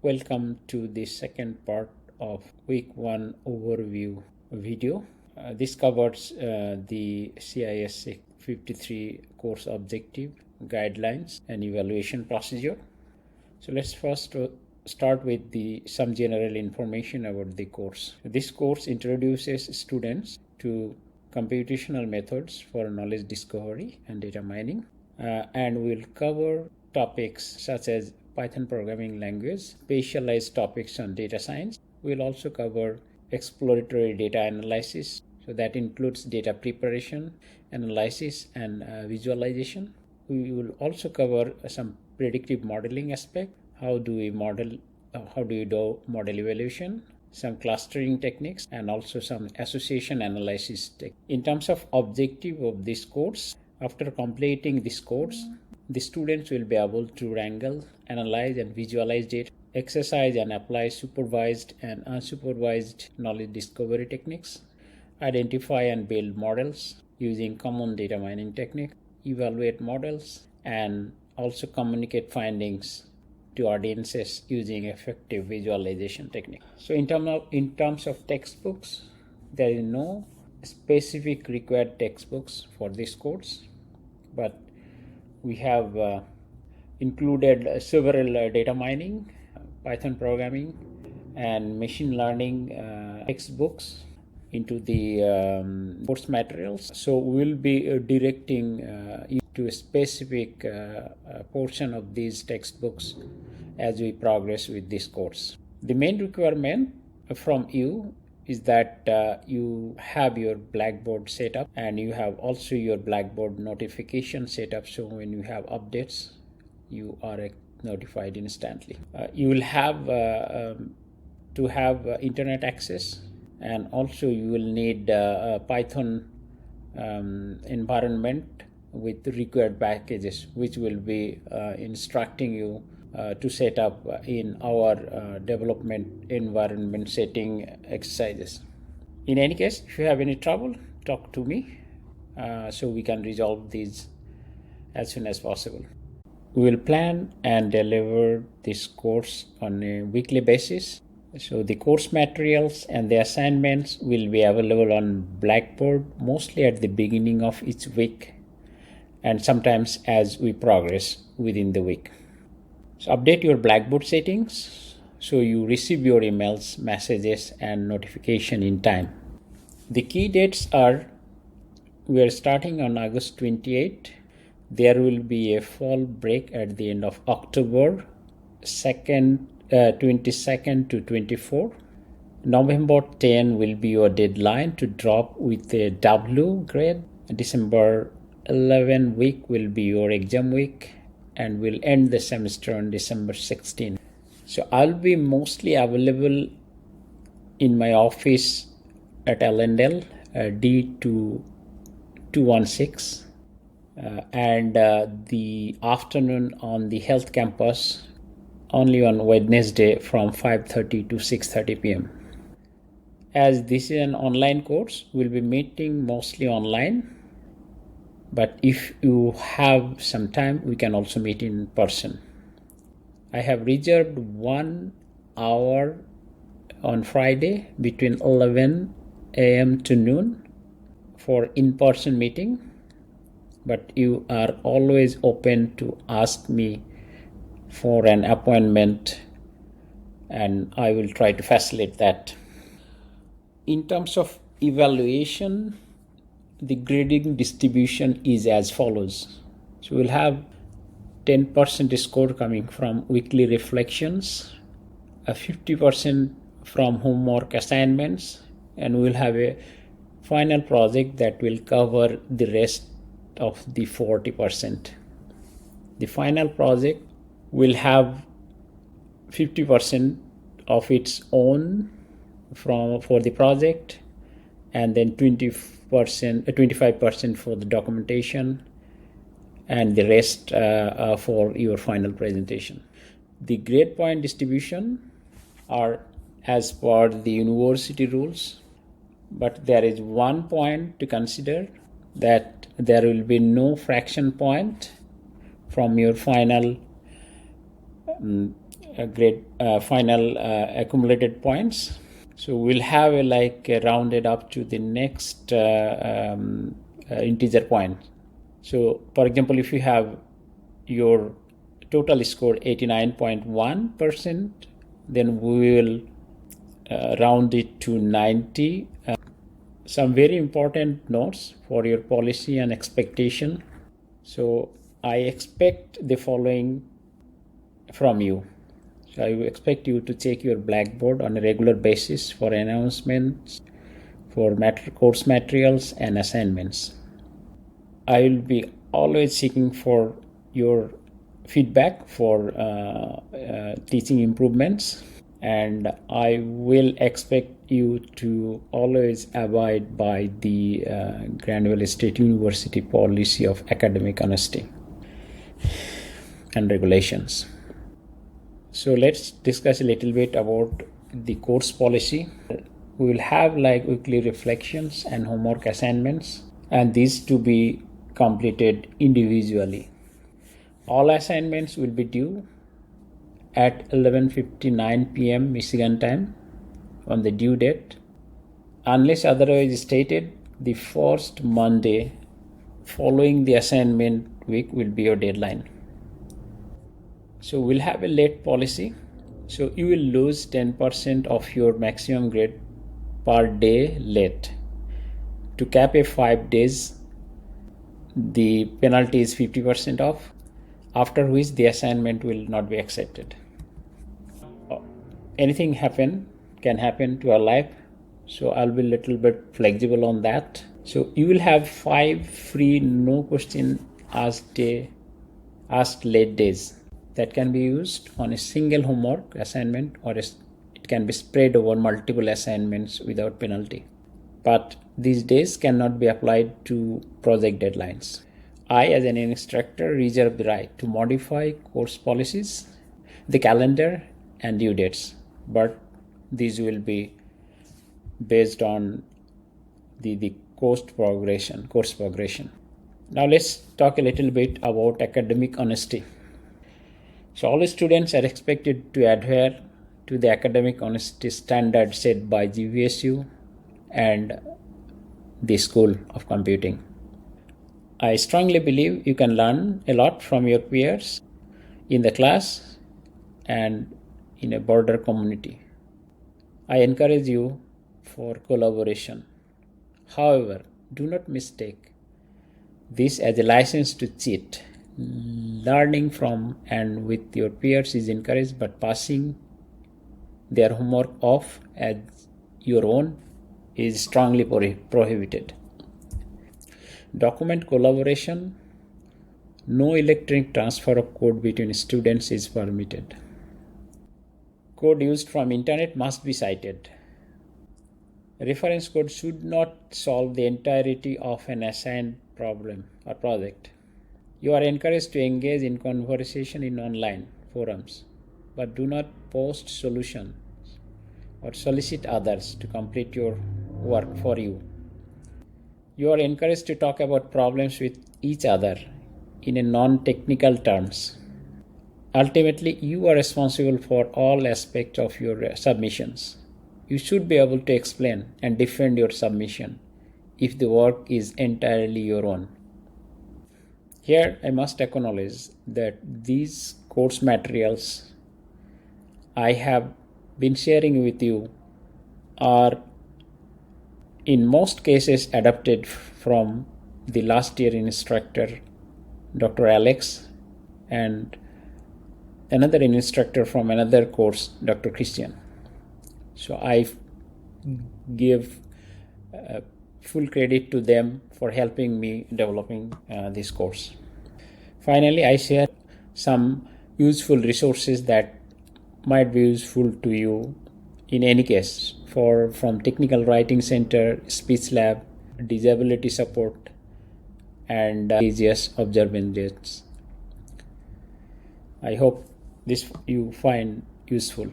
Welcome to the second part of week 1 overview video. This covers the CIS 53 course objective, guidelines and evaluation procedure. So let's first start with some general information about the course. This course introduces students to computational methods for knowledge discovery and data mining, and will cover topics such as Python programming language, specialized topics on data science. We'll also cover exploratory data analysis, so that includes data preparation, analysis, and visualization. We will also cover some predictive modeling aspect. How do you do model evaluation, some clustering techniques, and also some association analysis techniques. In terms of objective of this course, after completing this course, the students will be able to wrangle, analyze, and visualize data, exercise and apply supervised and unsupervised knowledge discovery techniques, identify and build models using common data mining technique, evaluate models, and also communicate findings to audiences using effective visualization technique. So in terms of textbooks, there is no specific required textbooks for this course, but we have included several data mining, Python programming, and machine learning textbooks into the course materials. So we'll be directing you to a specific portion of these textbooks as we progress with this course. The main requirement from you is that you have your Blackboard set up, and you have also your Blackboard notification set up, so when you have updates, you are notified instantly. You will have to have internet access, and also you will need a Python environment with required packages, which will be instructing you to set up in our development environment setting exercises. In any case, if you have any trouble, talk to me so we can resolve these as soon as possible. We will plan and deliver this course on a weekly basis. So the course materials and the assignments will be available on Blackboard mostly at the beginning of each week, and sometimes as we progress within the week. So update your Blackboard settings so you receive your emails, messages, and notification in time. The key dates are: we are starting on August 28. There will be a fall break at the end of October 22nd to 24. November 10 will be your deadline to drop with a W grade. December 11 week will be your exam week, and will end the semester on December 16. So I'll be mostly available in my office at Allendale, D216, and the afternoon on the health campus only on Wednesday from 5:30 to 6:30 p.m. As this is an online course, we'll be meeting mostly online. But if you have some time, we can also meet in person. I have reserved 1 hour on Friday between 11 a.m. to noon for in-person meeting. But you are always open to ask me for an appointment, and I will try to facilitate that. In terms of evaluation, the grading distribution is as follows. So we'll have 10% score coming from weekly reflections, 50% from homework assignments, and we'll have a final project that will cover the rest of the 40%. The final project will have 50% of its own for the project, and then 25% for the documentation, and the rest for your final presentation. The grade point distribution are as per the university rules, but there is one point to consider, that there will be no fraction point from your final grade final accumulated points. So we'll have a rounded up to the next integer point. So for example, if you have your total score 89.1%, then we will round it to 90. Some very important notes for your policy and expectation. So I expect the following from you. So I expect you to check your Blackboard on a regular basis for announcements, for course materials and assignments. I will be always seeking for your feedback for teaching improvements, and I will expect you to always abide by the Grand Valley State University policy of academic honesty and regulations. So let's discuss a little bit about the course policy. We will have weekly reflections and homework assignments, and these to be completed individually. All assignments will be due at 11:59 p.m. Michigan time on the due date. Unless otherwise stated, the first Monday following the assignment week will be your deadline. So we'll have a late policy. So you will lose 10% of your maximum grade per day late. To cap a 5 days, the penalty is 50% off, after which the assignment will not be accepted. Anything can happen to our life, so I'll be a little bit flexible on that. So you will have 5 free no question asked late days that can be used on a single homework assignment, or it can be spread over multiple assignments without penalty. But these days cannot be applied to project deadlines. I, as an instructor, reserve the right to modify course policies, the calendar, and due dates, but these will be based on the course progression. Now let's talk a little bit about academic honesty. So all students are expected to adhere to the academic honesty standard set by GVSU and the School of Computing. I strongly believe you can learn a lot from your peers in the class and in a broader community. I encourage you for collaboration. However, do not mistake this as a license to cheat. Learning from and with your peers is encouraged, but passing their homework off as your own is strongly prohibited. Document collaboration. No electronic transfer of code between students is permitted. Code used from internet must be cited. Reference code should not solve the entirety of an assigned problem or project. You are encouraged to engage in conversation in online forums, but do not post solutions or solicit others to complete your work for you. You are encouraged to talk about problems with each other in a non-technical terms. Ultimately, you are responsible for all aspects of your submissions. You should be able to explain and defend your submission if the work is entirely your own. Here, I must acknowledge that these course materials I have been sharing with you are in most cases adapted from the last year instructor, Dr. Alex, and another instructor from another course, Dr. Christian. So I give full credit to them for helping me developing this course. Finally, I share some useful resources that might be useful to you in any case from Technical Writing Center, Speech Lab, Disability Support, and CIS observations. I hope this you find useful.